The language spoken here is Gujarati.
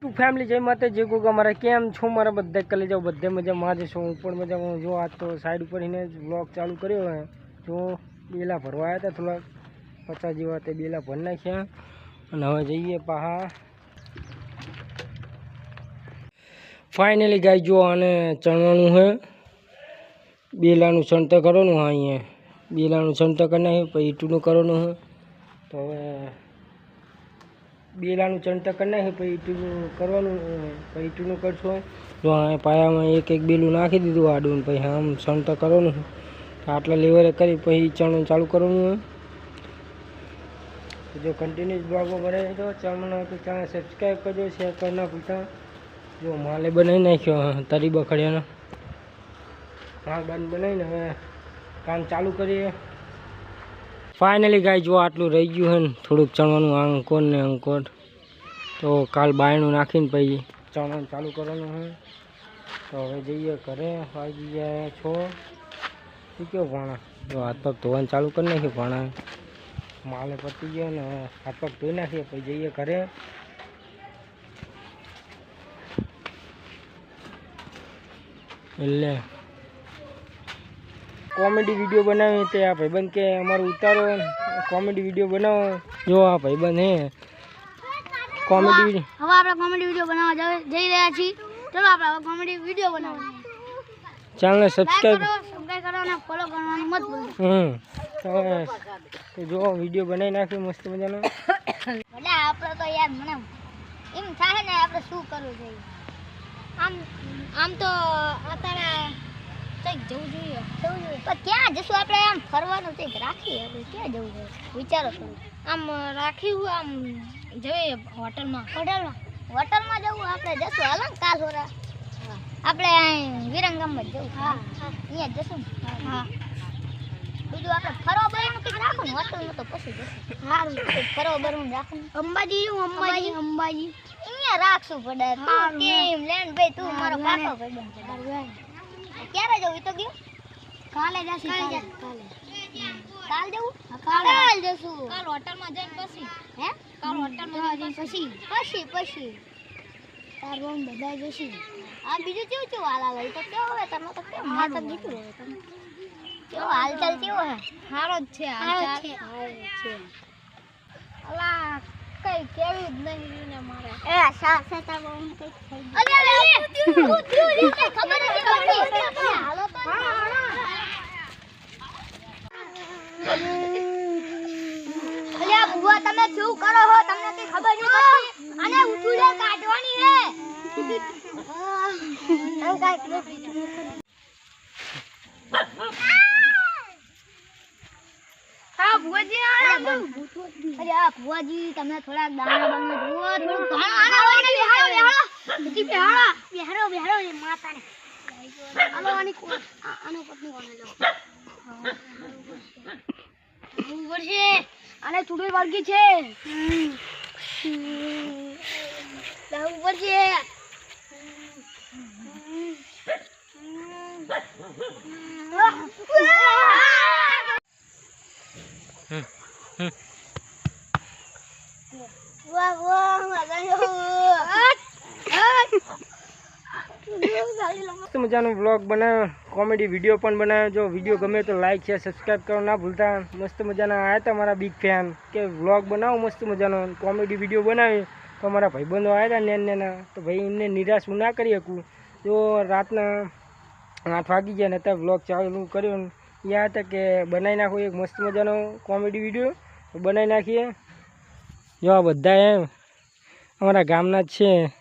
ટુ ફેમિલી જય માતા જે કોઈ અમારા કેમ છો મારા બધા કલે જાઓ બધે મજા માં જશો હું પણ મજામાં જો આજ તો સાઈડ ઉપર એને વ્લોગ ચાલુ કર્યો હે જો બેલા ભરવા આવ્યા હતા થોડા 50 જેવા તે બેલા ભરી નાખ્યા અને હવે જઈએ પાહા ફાઇનલી ગાય જો આને ચણવાનું હે બેલાનું છણતર કરવાનું હા અહીંયા બેલાનું છણતર કરી નાખ્યું પછી ઈટુનું કરવાનું હે તો હવે બેલાનું ચણતર કરી નાખે પછી ઈટુનું કરવાનું પછી ઈટુનું કરશો જો આ પાયામાં એક એક બેલું નાખી દીધું આડું પછી આમ ચણતર કરવાનું આટલા લેવલે કરી પછી ચણવાનું ચાલુ કરવાનું જો કન્ટિન્યુઅસ બ્લોગમાં બનાવી તો ચણવાનો તો ચેનલ સબસ્ક્રાઈબ કરજો શેર કરી ના ભૂલતા જો માલે બનાવી નાખ્યો તરી બખડિયાનો માલ બંધ બનાવીને હવે કામ ચાલુ કરીએ ફાઇનલી ગાય જો આટલું રહી ગયું હે ને થોડુંક ચણવાનું અંકોર ને અંકોર તો કાલ બાયણું નાખીને પછી ચણવાનું ચાલુ કરવાનું હે તો હવે જઈએ ઘરે વાગી ગયા 6 કયો ભાણા જો હાથ પગ ધોવાનું ચાલુ કરી નાખ્યું ભાણા માલે પતી ગયો ને હાથ પગ ધોઈ નાખીએ પછી જઈએ ઘરે એટલે कॉमेडी वीडियो बनावे तो आ भाईबंद के अमर उतारो कॉमेडी वीडियो बनाओ जो आ भाईबंद है कॉमेडी हम आपला कॉमेडी वीडियो बनावा जई રહ્યા छी चलो आपला कॉमेडी वीडियो बनावा चैनल ने सब्सक्राइब करो અને ફોलो કરવાનું મત ભૂલતા तो जो वीडियो बनाई नाखी मस्त मजानो એટલે આપણે તો યાર મને એમ થાય ને આપણે શું કરવું જોઈએ આમ તો અત્યારે કઈક જવું જોઈએ પણ ક્યાં જશું આપણે આમ ફરવાનું કંઈક રાખીએ આપણે ક્યાં જવું જોઈએ વિચારો કરો આમ રાખ્યું આમ જઈએ હોટલમાં જવું આપણે જશું હાલો ને કાલ હોરા આપણે વિરંગામમાં જવું હા અહીંયા જશું હા બીજું આપણે ફરવા બરવાનું કંઈક રાખો ને હોટલમાં તો પછી જશું સારું ફરવા બરવાનું રાખો અંબાજી અહીંયા રાખશું પડે તું કેમ લેન ભાઈ તું મારો કાકો ભાઈ ક્યારે જવું તો ગયું કાલે જશું કાલ જવું કાલ જશું કાલ હોટલમાં જઈને પછી હે કાલ હોટલમાં જઈને પછી તાર બોન બધા જશું આ બીજું કેવું કેવું હાલ આવે તો કેવો હોય તમે તો કેમ માથા દીકરો હોય તમે કેવો હાલચાલ કેવો હે સારો જ છે હાલચાલ છે અલા કઈ કેવું જ નહીં ને મારે એ સાસે તાર બોન કઈ થઈ ગયું અરે ખબર નથી હાલો તો અલ્યા બુઆ તમે શું કરો છો તમને કઈ ખબર નહીં પડતી અને ઉછુલે કાઢવાની હે હા બુઆજી અરે આ બુઆજી તમે થોડા દાણા બાણા જુઓ થોડું ઘણા હોય ને બેહાડો એ માતાને હાલો આનો પત્ની કોને લો ઉપર છે અને ચૂડી વર્ગી છે ઉપર છે मजानो व्लॉग बनायो कॉमेडी वीडियो पण बनायो जो वीडियो गमे तो लाइक शेयर सब्सक्राइब करो ना भूलता मस्त मजाना आया था हमारा बिग फैन के व्लॉग बनाओ मस्त मजानो कॉमेडी वीडियो बनावे तो हमारा भाईबंधो आया था नैना तो भाई इन्हें निराश ना करी सकूँ जो रातना 8 वागी गया ने व्लॉग चालू करो यहाँ था कि बनाई नाखो एक मस्त मजानो कॉमेडी वीडियो तो बनाई नाखीए जो आ बधा एम अमरा गामना ज छे